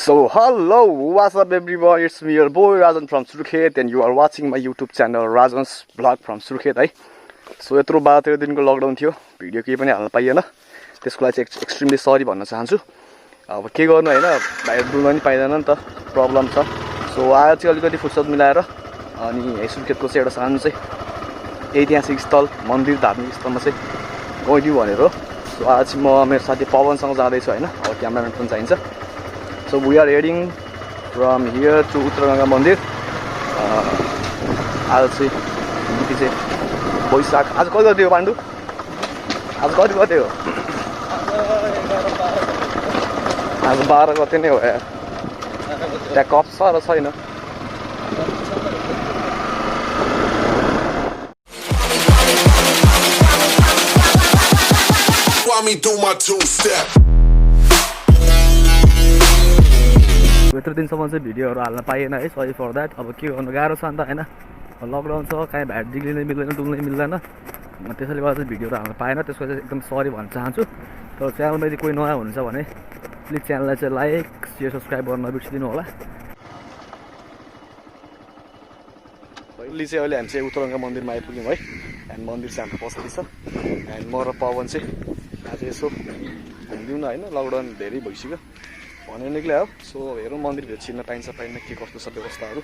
So hello, what's up everyone, it's me your boy RaZon from SURKHET and you are watching my YouTube channel RaZon's vlog from SURKHET है। So यत्रो 12-13 दिनको lockdown थियो, video केही पनि हाल्न पाइएन, त्यसको लागि चाहिँ एक्सट्रिमली सरी भन्न चाहन्छु। अब के गर्नु हैन, बाहिर डुल्न नि पाइदैन नि त, प्रब्लम छ। सो आज चाहिँ अलिकति फुर्सद मिलाएर अनि सुर्खेतको चाहिँ एउटा सानो चाहिँ ऐतिहासिक स्थल मन्दिर धार्मिक स्थलमा चाहिँ गइदिउँ भनेर हो। सो आज म मेरो साथी पवनसँग जाँदै छु हैन, अब क्यामेराम्यान पनि चाहिन्छ। So we are heading from here to Uttarganga Mandir. I'll see. This is voice act. आज कति गते हो पाण्डु? आज कति गते हो? आज 12 गते नै हो यार। त्यहाँ कप छ र छैन? Want me do my two-step. यत्रो दिनसम्म चाहिँ भिडियोहरू हाल्न पाइएन है, सरी फर द्याट। अब के गर्नु, गाह्रो छ नि त हैन, लकडाउन छ, कहीँ भ्याट जिग्लिनै मिल्दैन, डुल्नै मिल्दैन, त्यसैले गर्दा चाहिँ भिडियोहरू हाल्न पाएन। त्यसको चाहिँ एकदम सरी भन्न चाहन्छु। तर च्यानलमा यदि कोही नयाँ हुनुहुन्छ भने प्लिज च्यानललाई चाहिँ लाइक शेयर सब्सक्राइब गर्न नबिर्सिदिनु होला। अहिले चाहिँ हामी चाहिँ उत्तरङ्गा मन्दिरमा आइपुग्यौँ है, एन्ड मन्दिर चाहिँ हाम्रो पछाडि छ। एन्ड म र पवन चाहिँ आज यसो घुमिदिउँ न हैन, लकडाउन धेरै भइसक्यो भनेर निक्ल्यो। सो हेरौँ मन्दिरभित्र छिर्न पाइन्छ पाइन्न, के कस्तो छ व्यवस्थाहरू।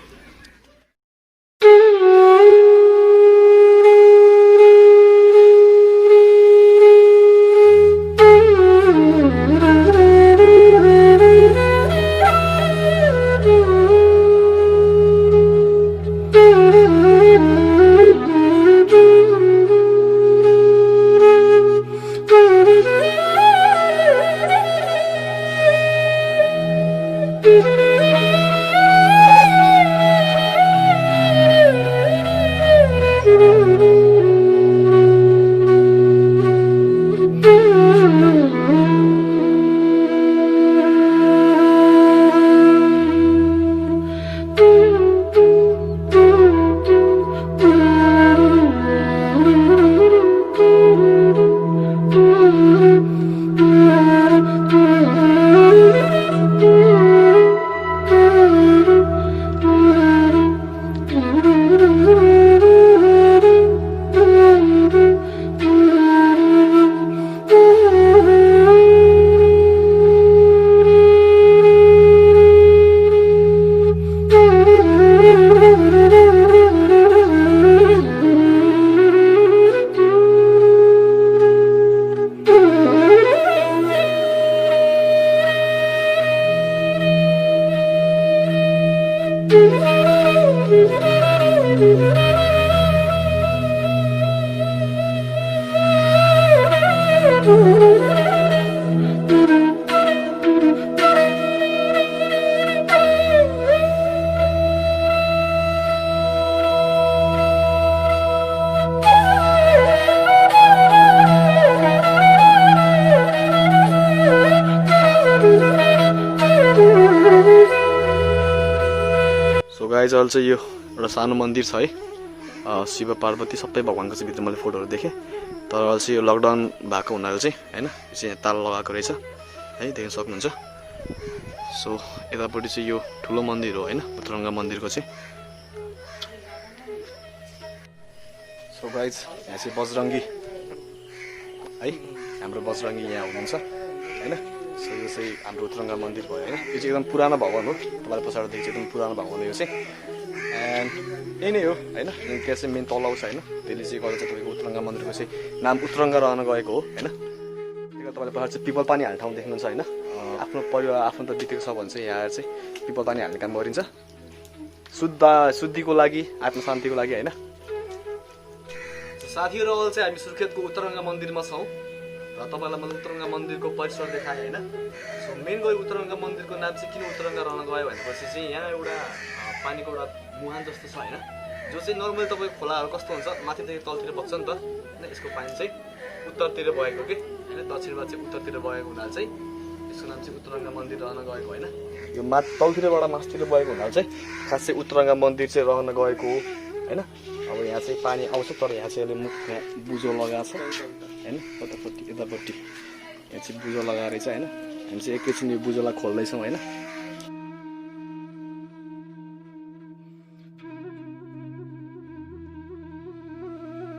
सो गाइज अहिले चाहिँ यो एउटा सानो मन्दिर छ है, शिव पार्वती सबै भगवान्को चाहिँ भित्र मैले फोटोहरू देखेँ। तर अहिले चाहिँ यो लकडाउन भएको हुनाले चाहिँ हैन, यो चाहिँ ताला लगाएको रहेछ है, देख्न सक्नुहुन्छ। सो यतापट्टि चाहिँ यो ठुलो मन्दिर हो हैन, उत्तरङ्गा मन्दिरको चाहिँ। सो गाइज यहाँ चाहिँ बजरङ्गी है, हाम्रो बजरङ्गी यहाँ हुनुहुन्छ हैन। सो यो चाहिँ हाम्रो उत्तरङ्गा मन्दिर भयो हैन, यो चाहिँ एकदम पुरानो भवन हो, तपाईँले पछाडि देख्छ एकदम पुरानो भवन हो यो चाहिँ। एन्ड यही नै हो हैन, त्यहाँ चाहिँ मेन तलाउ छ हैन, त्यसले चाहिँ गर्दा चाहिँ तपाईँको उत्तरङ्गा मन्दिरको चाहिँ नाम उत्तरङ्गा रहन गएको हो हैन। त्यही तपाईँले पछाडि चाहिँ पिपल पानी हाल्ने ठाउँ देख्नुहुन्छ हैन। आफ्नो परिवार आफ्नो त बितेको छ भने चाहिँ यहाँ चाहिँ पिपल पानी हाल्ने काम गरिन्छ, शुद्धिको लागि, आत्मशान्तिको लागि हैन। साथीहरू अहिले चाहिँ हामी सुर्खेतको उत्तरङ्गा मन्दिरमा छौँ र तपाईँलाई मैले उत्तरङ्गा मन्दिरको परिसर देखाएँ हैन। सो मेन गयो उत्तरङ्गा मन्दिरको नाम चाहिँ किन उत्तरङ्गा रहन गयो भनेपछि चाहिँ यहाँ एउटा पानीको एउटा मुहान जस्तो छ हैन, जो चाहिँ नर्मली तपाईँको खोलाहरू कस्तो हुन्छ माथिदेखि तलतिर बग्छ नि त हैन, यसको पानी चाहिँ उत्तरतिर बगेको के हैन, दक्षिणबाट चाहिँ उत्तरतिर बगेको हुनाले चाहिँ यसको नाम चाहिँ उत्तरङ्गा मन्दिर रहन गएको हैन। यो तलतिरबाट मास्तिर बगेको हुनाले चाहिँ खास चाहिँ उत्तरङ्गा मन्दिर चाहिँ रहन गएको हो हैन। अब यहाँ चाहिँ पानी आउँछ, तर यहाँ चाहिँ अहिले मुख बुझो लगाएको छ हैन, यतापट्टि यहाँ चाहिँ बुझो लगाएर चाहिँ हैन। हामी चाहिँ एकैछिन यो बुझोलाई खोल्दैछौँ हैन।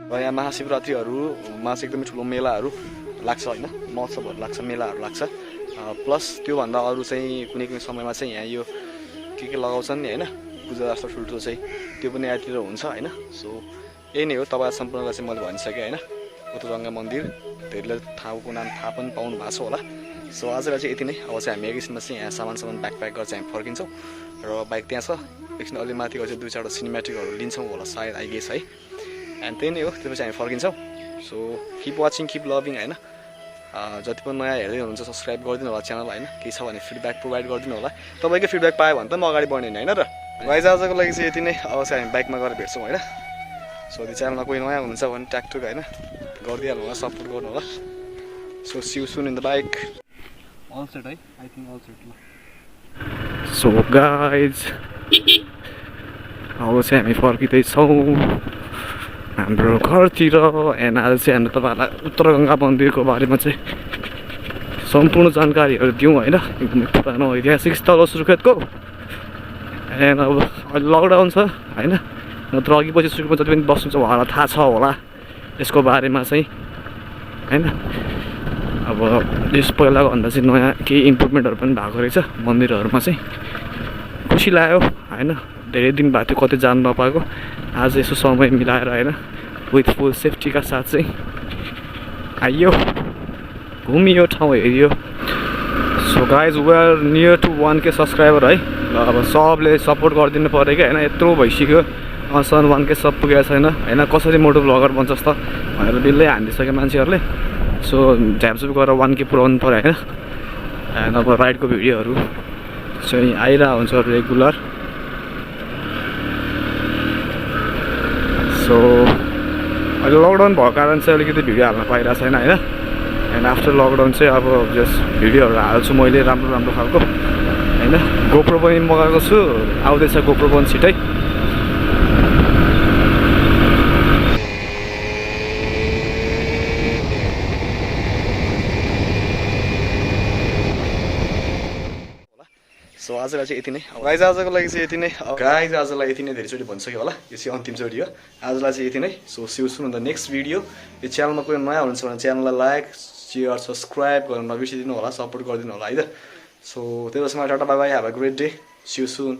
र यहाँ महाशिवरात्रिहरूमा चाहिँ एकदमै ठुलो मेलाहरू लाग्छ होइन, महोत्सवहरू लाग्छ, मेलाहरू लाग्छ। प्लस त्योभन्दा अरू चाहिँ कुनै कुनै समयमा चाहिँ यहाँ यो के लगाउँछन् नि होइन, पूजा जस्तो ठुल्ठुलो चाहिँ त्यो पनि यहाँतिर हुन्छ होइन। सो यही नै हो, तपाईँ सम्पूर्णलाई चाहिँ मैले भनिसकेँ होइन, उत्तरगङ्गा मन्दिर धेरैले ठाउँको नाम थाहा पनि पाउनु भएको छ होला। सो आजलाई चाहिँ यति नै। अब चाहिँ हामी एकैछिनमा चाहिँ यहाँ सामान ब्याक गरेर चाहिँ हामी फर्किन्छौँ र बाइक त्यहाँ छ, एकछिन अलि माथि गएर चाहिँ 2-4 सिनेमेटिकहरू लिन्छौँ होला सायद, आई गेस है। एन्ड त्यही नै हो, त्यसपछि हामी फर्किन्छौँ। So keep watching, keep loving होइन। जति पनि नयाँ हेर्दै हुनुहुन्छ सब्सक्राइब गरिदिनु होला च्यानल होइन, केही छ भने फिडब्याक प्रोभाइड गरिदिनु होला। तपाईँकै फिडब्याक पायो भने त म अगाडि बढ्ने होइन र। गाइज आजको लागि चाहिँ यति नै। अब चाहिँ हामी बाइकमा गएर भेट्छौँ होइन। सो त्यो च्यानलमा कोही नयाँ हुनुहुन्छ भने ट्याकटुक होइन गरिदिइहाल्नु होला, सपोर्ट गर्नु होला। So see you soon in the bike. All set है, I think all set. So guys अब चाहिँ हामी फर्किँदैछौँ हाम्रो घरतिर। एन्ड आज चाहिँ हामी तपाईँहरूलाई उत्तरगङ्गा मन्दिरको बारेमा चाहिँ सम्पूर्ण जानकारीहरू दिउँ होइन, एकदमै पुरानो ऐतिहासिक स्थल हो सुर्खेतको। एन्ड अब अहिले लकडाउन छ होइन, नत्र अघि पछि सुर्खेतमा जति पनि बस्नुहुन्छ उहाँलाई थाहा छ होला यसको बारेमा चाहिँ होइन। अब यस पहिलाको भन्दा चाहिँ नयाँ केही इम्प्रुभमेन्टहरू पनि भएको रहेछ मन्दिरहरूमा चाहिँ, खुसी लाग्यो होइन। धेरै दिन भएको थियो कतै जानु नपाएको, आज यसो समय मिलाएर होइन विथ फुल सेफ्टीका साथ चाहिँ आइयो, घुमियो, ठाउँ हेरियो। So guys we are near to 1K subscriber है। ल अब सबले सपोर्ट गरिदिनु पऱ्यो क्या होइन, यत्रो भइसक्यो सन 1K सब पुगेको छैन होइन। कसरी मोटो भ्लगर बन्छस् त भनेर बिल्लै हानिदिइसक्यो मान्छेहरूले। सो झ्यापझुप गरेर 1K पुऱ्याउनु पऱ्यो होइन। एन्ड अब राइडको भिडियोहरू चाहिँ आइरहेको हुन्छ रेगुलर। सो अहिले लकडाउन भएको कारण चाहिँ अलिकति भिडियो हाल्न पाइरहेको छैन होइन। एन्ड आफ्टर लकडाउन चाहिँ अब जस्ट भिडियोहरू हाल्छु मैले राम्रो खालको होइन। गोप्रो पनि मगाएको छु, आउँदैछ गोप्रो पनि छिटै। सो आजलाई चाहिँ यति नै। गाइज आजको लागि चाहिँ यति नै। गाइज आजलाई यति नै, धेरैचोटि भनिसक्यो होला, यो चाहिँ अन्तिम चोटि हो। आजलाई चाहिँ यति नै। So see you soon in the next video. यो च्यानलमा कोही नयाँ हुनुहुन्छ भने च्यानललाई लाइक सेयर सब्सक्राइब गर्न नबिर्सिदिनु होला, सपोर्ट गरिदिनु होला है त। सो त्यसमा tata bye bye, have a great day, see you soon.